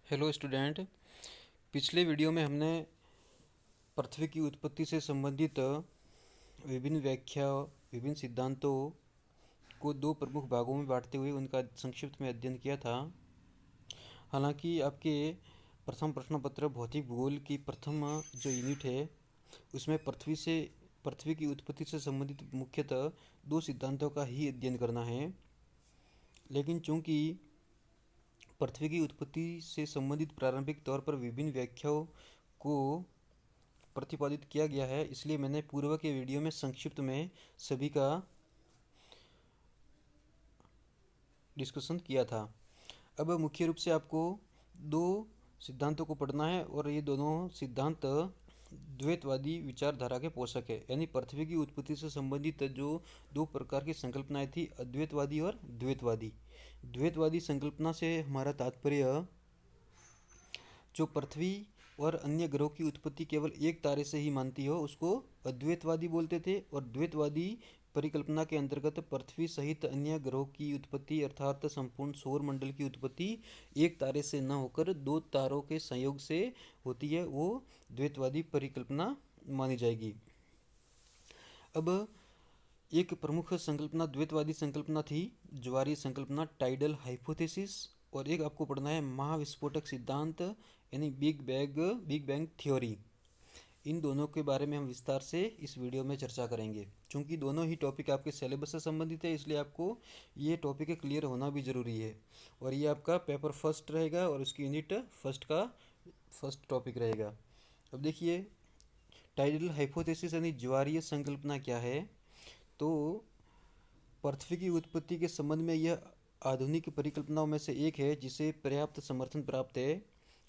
Hello student. पिछले video में हमने पृथ्वी की उत्पत्ति से संबंधित विभिन्न व्याख्या विभिन्न सिद्धांतों को दो प्रमुख भागों में बांटते हुए उनका संक्षिप्त में अध्ययन किया था। हालांकि आपके प्रथम प्रश्न पत्र भौतिक भूगोल की प्रथम जो यूनिट है उसमें पृथ्वी की उत्पत्ति से संबंधित मुख्यतः दो सिद्धांतों का ही अध्ययन करना है। लेकिन चूंकि पृथ्वी की उत्पत्ति से संबंधित प्रारंभिक तौर पर विभिन्न व्याख्याओं को प्रतिपादित किया गया है, इसलिए मैंने पूर्व के वीडियो में संक्षिप्त में सभी का डिस्कशन किया था। अब मुख्य रूप से आपको दो सिद्धांतों को पढ़ना है और ये दोनों सिद्धांत द्वैतवादी विचारधारा के पोषक है। यानी पृथ्वी की उत्पत्ति से संबंधित जो दो प्रकार की संकल्पनाएं थी, अद्वैतवादी और द्वैतवादी। द्वैतवादी संकल्पना से हमारा तात्पर्य जो पृथ्वी और अन्य ग्रहों की उत्पत्ति केवल एक तारे से ही मानती हो उसको अद्वैतवादी बोलते थे, और द्वैतवादी परिकल्पना के अंतर्गत पृथ्वी सहित अन्य ग्रहों की उत्पत्ति अर्थात संपूर्ण सौर मंडल की उत्पत्ति एक तारे से न होकर दो तारों के संयोग से होती है, वो द्वैतवादी परिकल्पना मानी जाएगी। अब एक प्रमुख संकल्पना द्वैतवादी संकल्पना थी ज्वारीय संकल्पना, टाइडल हाइपोथेसिस, और एक आपको पढ़ना है महाविस्फोटक सिद्धांत यानी बिग बैंग थ्योरी। इन दोनों के बारे में हम विस्तार से इस वीडियो में चर्चा करेंगे। चूंकि दोनों ही टॉपिक आपके सिलेबस से संबंधित है, इसलिए आपको ये टॉपिक क्लियर होना भी ज़रूरी है। और ये आपका पेपर फर्स्ट रहेगा और उसकी यूनिट फर्स्ट का फर्स्ट टॉपिक रहेगा। अब देखिए, टाइडल हाइपोथेसिस यानी ज्वारीय संकल्पना क्या है। तो पृथ्वी की उत्पत्ति के संबंध में यह आधुनिक परिकल्पनाओं में से एक है जिसे पर्याप्त समर्थन प्राप्त है।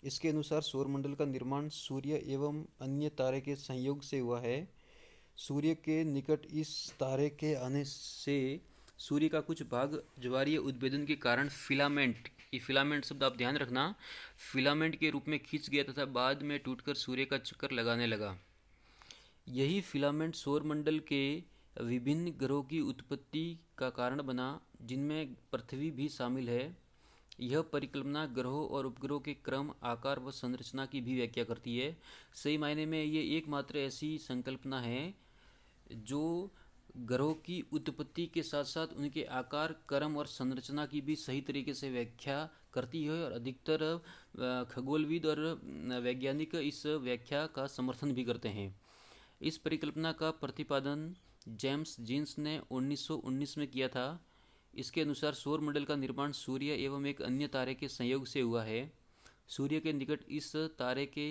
इसके अनुसार सौरमंडल का निर्माण सूर्य एवं अन्य तारे के संयोग से हुआ है। सूर्य के निकट इस तारे के आने से सूर्य का कुछ भाग ज्वारीय उद्भेदन के कारण फिलामेंट, ये फिलामेंट शब्द आप ध्यान रखना, फिलामेंट के रूप में खींच गया तथा बाद में टूटकर सूर्य का चक्कर लगाने लगा। यही फिलामेंट सौरमंडल के विभिन्न ग्रहों की उत्पत्ति का कारण बना, जिनमें पृथ्वी भी शामिल है। यह परिकल्पना ग्रहों और उपग्रहों के क्रम, आकार व संरचना की भी व्याख्या करती है। सही मायने में ये एकमात्र ऐसी संकल्पना है जो ग्रहों की उत्पत्ति के साथ साथ उनके आकार, क्रम और संरचना की भी सही तरीके से व्याख्या करती है, और अधिकतर खगोलविद और वैज्ञानिक इस व्याख्या का समर्थन भी करते हैं। इस परिकल्पना का प्रतिपादन जेम्स जीन्स ने 1919 में किया था। इसके अनुसार सौरमंडल का निर्माण सूर्य एवं एक अन्य तारे के संयोग से हुआ है। सूर्य के निकट इस तारे के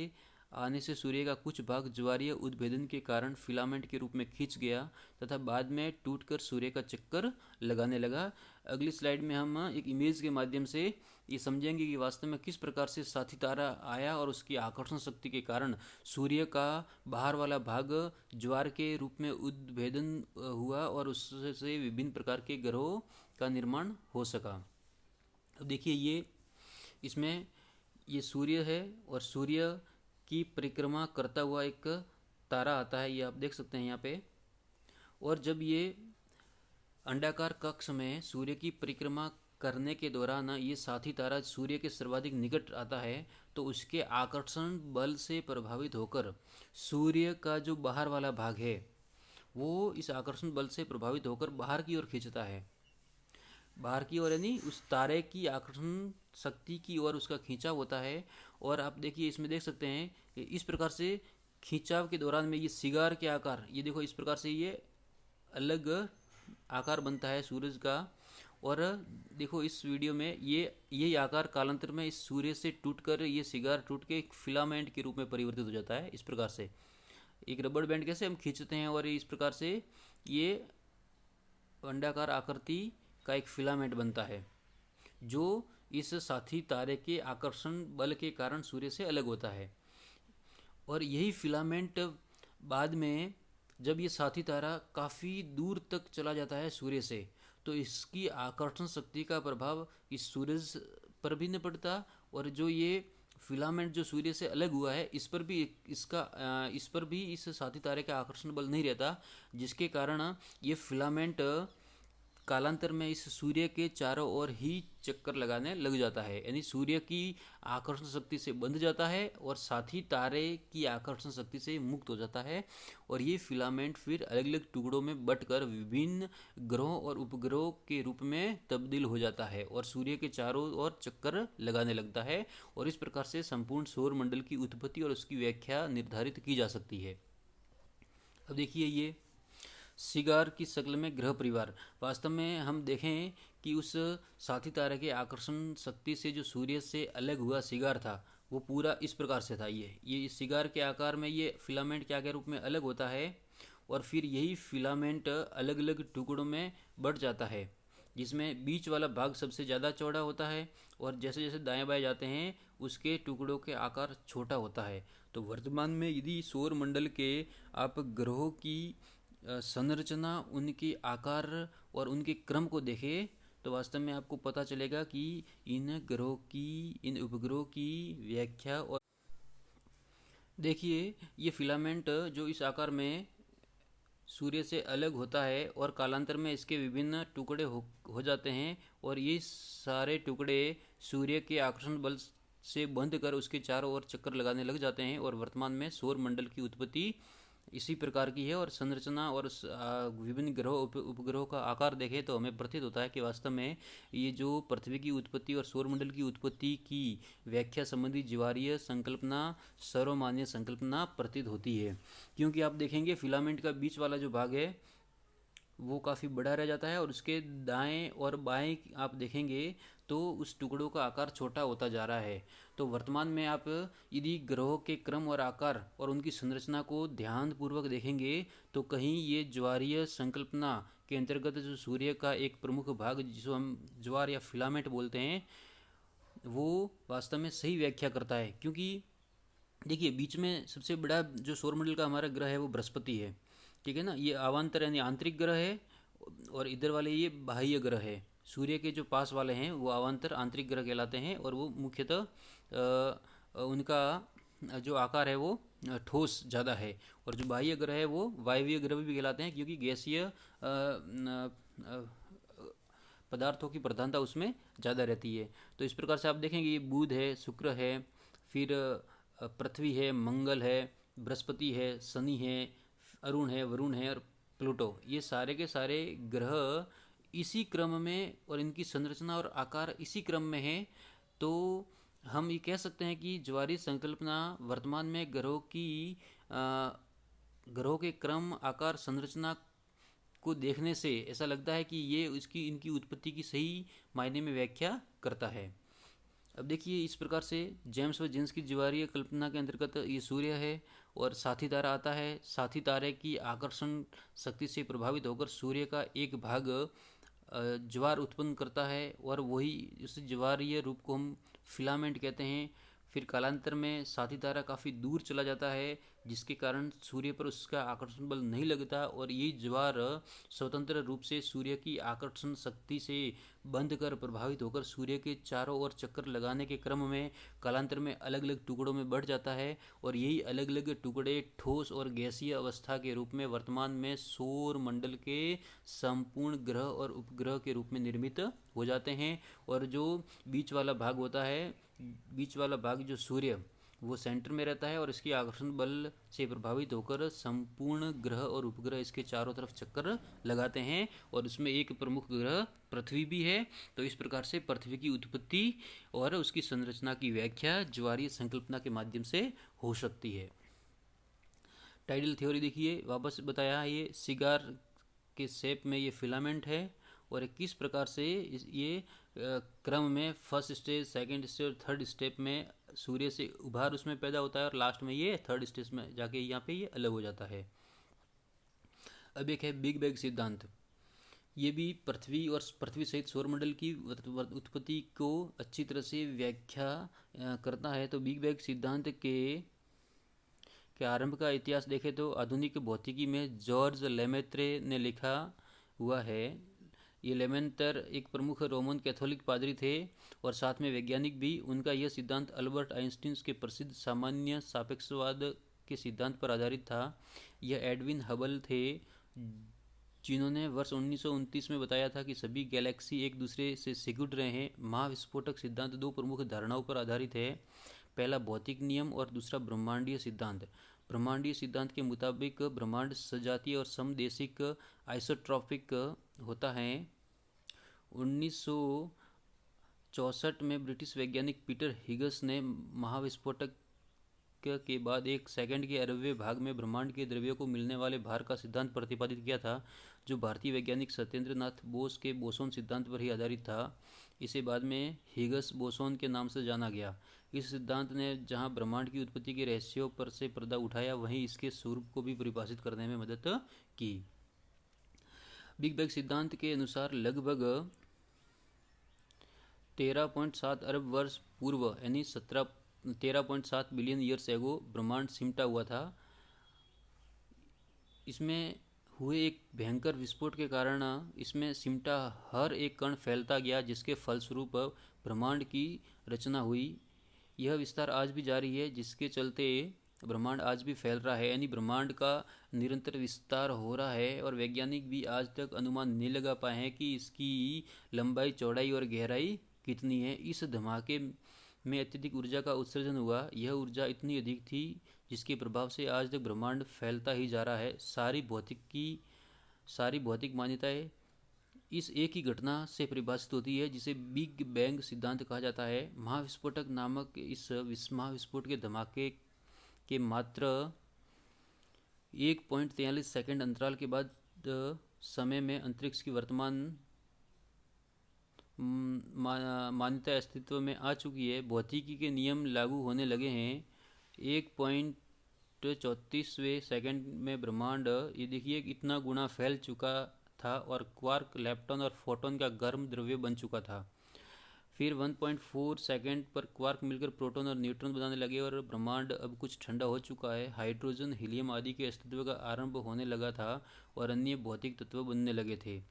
आने से सूर्य का कुछ भाग ज्वारीय उद्भेदन के कारण फिलामेंट के रूप में खींच गया तथा बाद में टूटकर सूर्य का चक्कर लगाने लगा। अगली स्लाइड में हम एक इमेज के माध्यम से ये समझेंगे कि वास्तव में किस प्रकार से साथी तारा आया और उसकी आकर्षण शक्ति के कारण सूर्य का बाहर वाला भाग ज्वार के रूप में उद्भेदन हुआ और उससे विभिन्न प्रकार के ग्रहों का निर्माण हो सका। अब देखिए, ये इसमें ये सूर्य है और सूर्य की परिक्रमा करता हुआ एक तारा आता है, ये आप देख सकते हैं यहाँ पे। और जब ये अंडाकार कक्ष में सूर्य की परिक्रमा करने के दौरान ये साथी तारा सूर्य के सर्वाधिक निकट आता है, तो उसके आकर्षण बल से प्रभावित होकर सूर्य का जो बाहर वाला भाग है वो इस आकर्षण बल से प्रभावित होकर बाहर की ओर खींचता है। बाहर की ओर यानी उस तारे की आकर्षण शक्ति की ओर उसका खींचाव होता है। और आप देखिए, इसमें देख सकते हैं कि इस प्रकार से खींचाव के दौरान में ये सिगार के आकार, ये देखो इस प्रकार से ये अलग आकार बनता है सूरज का। और देखो इस वीडियो में ये आकार कालांतर में इस सूर्य से टूटकर ये सिगार टूट के एक फिलामेंट के रूप में परिवर्तित हो जाता है। इस प्रकार से एक रबड़ बैंड कैसे हम खींचते हैं और इस प्रकार से ये अंडाकार आकृति का एक फिलामेंट बनता है जो इस साथी तारे के आकर्षण बल के कारण सूर्य से अलग होता है। और यही फिलामेंट बाद में जब ये साथी तारा काफ़ी दूर तक चला जाता है सूर्य से, तो इसकी आकर्षण शक्ति का प्रभाव इस सूरज पर भी नहीं पड़ता, और जो ये फिलामेंट जो सूर्य से अलग हुआ है इस पर भी इस साथी तारे का आकर्षण बल नहीं रहता, जिसके कारण ये फिलामेंट कालांतर में इस सूर्य के चारों ओर ही चक्कर लगाने लग जाता है, यानी सूर्य की आकर्षण शक्ति से बंध जाता है और साथ ही तारे की आकर्षण शक्ति से मुक्त हो जाता है। और ये फिलामेंट फिर अलग अलग टुकड़ों में बंटकर विभिन्न ग्रहों और उपग्रहों के रूप में तब्दील हो जाता है और सूर्य के चारों ओर चक्कर लगाने लगता है। और इस प्रकार से संपूर्ण सौर मंडल की उत्पत्ति और उसकी व्याख्या निर्धारित की जा सकती है। अब देखिए, ये सिगार की शक्ल में ग्रह परिवार। वास्तव में हम देखें कि उस साथी तारे के आकर्षण शक्ति से जो सूर्य से अलग हुआ सिगार था, वो पूरा इस प्रकार से था। ये इस सिगार के आकार में ये फिलामेंट क्या के रूप में अलग होता है और फिर यही फिलामेंट अलग अलग टुकड़ों में बढ़ जाता है, जिसमें बीच वाला भाग सबसे ज़्यादा चौड़ा होता है और जैसे जैसे दाएं बाएं जाते हैं उसके टुकड़ों के आकार छोटा होता है। तो वर्तमान में यदि सौर मंडल के आप ग्रहों की संरचना, उनके आकार और उनके क्रम को देखें तो वास्तव में आपको पता चलेगा कि इन ग्रहों की, इन उपग्रहों की व्याख्या। और देखिए, ये फिलामेंट जो इस आकार में सूर्य से अलग होता है और कालांतर में इसके विभिन्न टुकड़े हो जाते हैं और ये सारे टुकड़े सूर्य के आकर्षण बल से बंध कर उसके चारों ओर चक्कर लगाने लग जाते हैं। और वर्तमान में सौर मंडल की उत्पत्ति इसी प्रकार की है और संरचना और विभिन्न ग्रहों उपग्रहों का आकार देखें तो हमें प्रतीत होता है कि वास्तव में ये जो पृथ्वी की उत्पत्ति और सौरमंडल की उत्पत्ति की व्याख्या संबंधी ज्वारीय संकल्पना सर्वमान्य संकल्पना प्रतीत होती है। क्योंकि आप देखेंगे फिलामेंट का बीच वाला जो भाग है वो काफ़ी बड़ा रह जाता है और उसके दाएं और बाएं आप देखेंगे तो उस टुकड़ों का आकार छोटा होता जा रहा है। तो वर्तमान में आप यदि ग्रहों के क्रम और आकार और उनकी संरचना को ध्यानपूर्वक देखेंगे तो कहीं ये ज्वारीय संकल्पना के अंतर्गत जो सूर्य का एक प्रमुख भाग जिसको हम ज्वार या फिलामेंट बोलते हैं, वो वास्तव में सही व्याख्या करता है। क्योंकि देखिए, बीच में सबसे बड़ा जो सौरमंडल का हमारा ग्रह है वो बृहस्पति है, ठीक है ना। ये अवांतर यानी आंतरिक ग्रह है और इधर वाले ये बाह्य ग्रह है। सूर्य के जो पास वाले हैं वो अवांतर आंतरिक ग्रह कहलाते हैं और वो मुख्यतः उनका जो आकार है वो ठोस ज़्यादा है। और जो बाह्य ग्रह है वो वायवीय ग्रह भी कहलाते हैं क्योंकि गैसीय पदार्थों की प्रधानता उसमें ज़्यादा रहती है। तो इस प्रकार से आप देखेंगे ये बुध है, शुक्र है, फिर पृथ्वी है, मंगल है, बृहस्पति है, शनि है, अरुण है, वरुण है और प्लूटो। ये सारे के सारे ग्रह इसी क्रम में और इनकी संरचना और आकार इसी क्रम में है। तो हम ये कह सकते हैं कि ज्वारीय संकल्पना वर्तमान में ग्रहों के क्रम, आकार, संरचना को देखने से ऐसा लगता है कि ये इसकी इनकी उत्पत्ति की सही मायने में व्याख्या करता है। अब देखिए, इस प्रकार से जेम्स व जीन्स की ज्वारीय कल्पना के अंतर्गत ये सूर्य है और साथी तारा आता है। साथी तारे की आकर्षण शक्ति से प्रभावित होकर सूर्य का एक भाग ज्वार उत्पन्न करता है और वही उस ज्वारीय रूप को हम फिलामेंट कहते हैं। फिर कालांतर में साथी तारा काफ़ी दूर चला जाता है जिसके कारण सूर्य पर उसका आकर्षण बल नहीं लगता और ये ज्वार स्वतंत्र रूप से सूर्य की आकर्षण शक्ति से बंध कर प्रभावित होकर सूर्य के चारों ओर चक्कर लगाने के क्रम में कालांतर में अलग अलग टुकड़ों में बढ़ जाता है और यही अलग अलग टुकड़े ठोस और गैसीय अवस्था के रूप में वर्तमान में सौर मंडल के संपूर्ण ग्रह और उपग्रह के रूप में निर्मित हो जाते हैं। और जो बीच वाला भाग होता है, बीच वाला भाग जो सूर्य, वो सेंटर में रहता है और इसकी आकर्षण बल से प्रभावित होकर संपूर्ण ग्रह और उपग्रह इसके चारों तरफ चक्कर लगाते हैं और उसमें एक प्रमुख ग्रह पृथ्वी भी है। तो इस प्रकार से पृथ्वी की उत्पत्ति और उसकी संरचना की व्याख्या ज्वारीय संकल्पना के माध्यम से हो सकती है। टाइडल थ्योरी देखिए, वापस बताया, ये सिगार के शेप में ये फिलामेंट है और किस प्रकार से ये क्रम में फर्स्ट स्टेज, सेकंड स्टेज और थर्ड स्टेप में सूर्य से उभार उसमें पैदा होता है और लास्ट में ये थर्ड स्टेज में जाके यहाँ पे ये अलग हो जाता है। अब एक है बिग बैंग सिद्धांत। ये भी पृथ्वी और पृथ्वी सहित सौरमंडल की उत्पत्ति को अच्छी तरह से व्याख्या करता है। तो बिग बैंग सिद्धांत के आरंभ का इतिहास देखें तो आधुनिक भौतिकी में जॉर्ज लेमेत्रे ने लिखा हुआ है। ये लेमेंतर एक प्रमुख रोमन कैथोलिक पादरी थे और साथ में वैज्ञानिक भी। उनका यह सिद्धांत अल्बर्ट आइंस्टीन के प्रसिद्ध सामान्य सापेक्षवाद के सिद्धांत पर आधारित था। यह एडविन हबल थे चीनों ने वर्ष 1929 में बताया था कि सभी गैलेक्सी एक दूसरे से सिकुड़ रहे हैं। महाविस्फोटक सिद्धांत दो प्रमुख धारणाओं पर आधारित है। पहला भौतिक नियम और दूसरा ब्रह्मांडीय सिद्धांत। ब्रह्मांडीय सिद्धांत के मुताबिक ब्रह्मांड सजातीय और समदेशिक आइसोट्रॉपिक होता है। 1964 में ब्रिटिश वैज्ञानिक पीटर हिग्स ने महाविस्फोटक के बाद एक सेकंड के 11वें भाग में ब्रह्मांड के द्रव्यों को मिलने वाले भार का सिद्धांत प्रतिपादित किया था, जो भारतीय वैज्ञानिक सत्येंद्र नाथ बोस के बोसोन सिद्धांत पर ही आधारित था। इसे बाद में हिग्स बोसोन के नाम से जाना गया। इस सिद्धांत ने जहां ब्रह्मांड की उत्पत्ति के रहस्यों पर से पर्दा उठाया, वहीं इसके स्वरूप को भी परिभाषित करने में मदद की। बिग बैंग सिद्धांत के अनुसार लगभग 13.7 अरब वर्ष पूर्व यानी 13.7 बिलियन ईयर्स एगो ब्रह्मांड सिमटा हुआ था। इसमें हुए एक भयंकर विस्फोट के कारण इसमें सिमटा हर एक कण फैलता गया, जिसके फलस्वरूप ब्रह्मांड की रचना हुई। यह विस्तार आज भी जारी है, जिसके चलते ब्रह्मांड आज भी फैल रहा है, यानी ब्रह्मांड का निरंतर विस्तार हो रहा है। और वैज्ञानिक भी आज तक अनुमान नहीं लगा पाए हैं कि इसकी लंबाई, चौड़ाई और गहराई कितनी है। इस धमाके में अत्यधिक ऊर्जा का उत्सर्जन हुआ। यह ऊर्जा इतनी अधिक थी जिसके प्रभाव से आज तक ब्रह्मांड फैलता ही जा रहा है। सारी भौतिक मान्यताएं इस एक ही घटना से परिभाषित होती है, जिसे बिग बैंग सिद्धांत कहा जाता है। महाविस्फोटक नामक इस महाविस्फोट के धमाके के मात्र 1.43 सेकंड अंतराल के बाद समय में अंतरिक्ष की वर्तमान मान्यता अस्तित्व में आ चुकी है। भौतिकी के नियम लागू होने लगे हैं। 1.34वें सेकंड में ब्रह्मांड ये देखिए इतना गुना फैल चुका था और क्वार्क, लेप्टॉन और फोटॉन का गर्म द्रव्य बन चुका था। फिर 1.4 सेकंड पर क्वार्क मिलकर प्रोटॉन और न्यूट्रॉन बनाने लगे और ब्रह्मांड अब कुछ ठंडा हो चुका है। हाइड्रोजन, हीलियम आदि के अस्तित्व का आरंभ होने लगा था और अन्य भौतिक तत्व बनने लगे थे।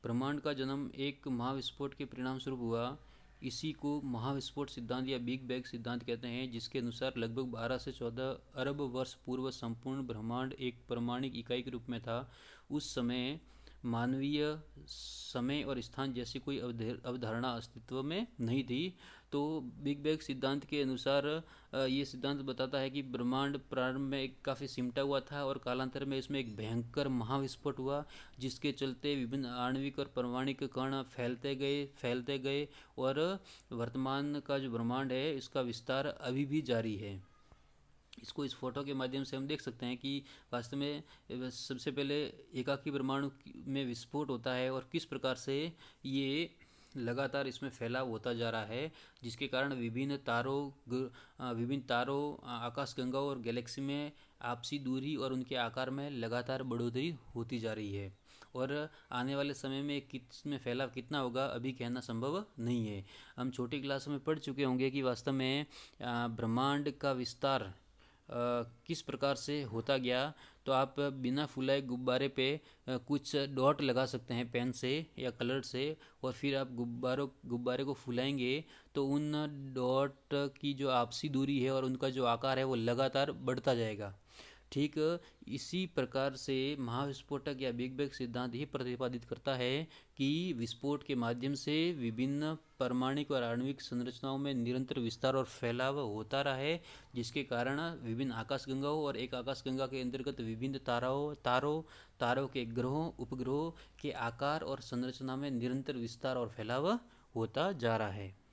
ब्रह्मांड का जन्म एक महाविस्फोट के परिणाम स्वरूप हुआ। इसी को महाविस्फोट सिद्धांत या बिग बैंग सिद्धांत कहते हैं, जिसके अनुसार लगभग 12 से 14 अरब वर्ष पूर्व संपूर्ण ब्रह्मांड एक परमाणिक इकाई के रूप में था। उस समय मानवीय समय और स्थान जैसी कोई अवधारणा अस्तित्व में नहीं थी। तो बिग बैंग सिद्धांत के अनुसार ये सिद्धांत बताता है कि ब्रह्मांड प्रारंभ में काफ़ी सिमटा हुआ था और कालांतर में इसमें एक भयंकर महाविस्फोट हुआ, जिसके चलते विभिन्न आणविक और परमाणुक कण फैलते गए और वर्तमान का जो ब्रह्मांड है इसका विस्तार अभी भी जारी है। इसको इस फोटो के माध्यम से हम देख सकते हैं कि वास्तव में सबसे पहले एकाकी परमाणु में विस्फोट होता है और किस प्रकार से ये लगातार इसमें फैलाव होता जा रहा है, जिसके कारण विभिन्न तारों, आकाशगंगाओं और गैलेक्सी में आपसी दूरी और उनके आकार में लगातार बढ़ोतरी होती जा रही है। और आने वाले समय में किसमें फैलाव कितना होगा अभी कहना संभव नहीं है। हम छोटी क्लास में पढ़ चुके होंगे कि वास्तव में ब्रह्मांड का विस्तार किस प्रकार से होता गया। तो आप बिना फुलाए गुब्बारे पे कुछ डॉट लगा सकते हैं पेन से या कलर से, और फिर आप गुब्बारे को फुलाएंगे तो उन डॉट की जो आपसी दूरी है और उनका जो आकार है वो लगातार बढ़ता जाएगा। ठीक इसी प्रकार से महाविस्फोटक या बिग बैंग सिद्धांत ये प्रतिपादित करता है कि विस्फोट के माध्यम से विभिन्न परमाणुक और आणविक संरचनाओं में निरंतर विस्तार और फैलाव होता रहा है, जिसके कारण विभिन्न आकाशगंगाओं और एक आकाशगंगा के अंतर्गत विभिन्न तारों के ग्रहों, उपग्रहों के आकार और संरचना में निरंतर विस्तार और फैलाव होता जा रहा है।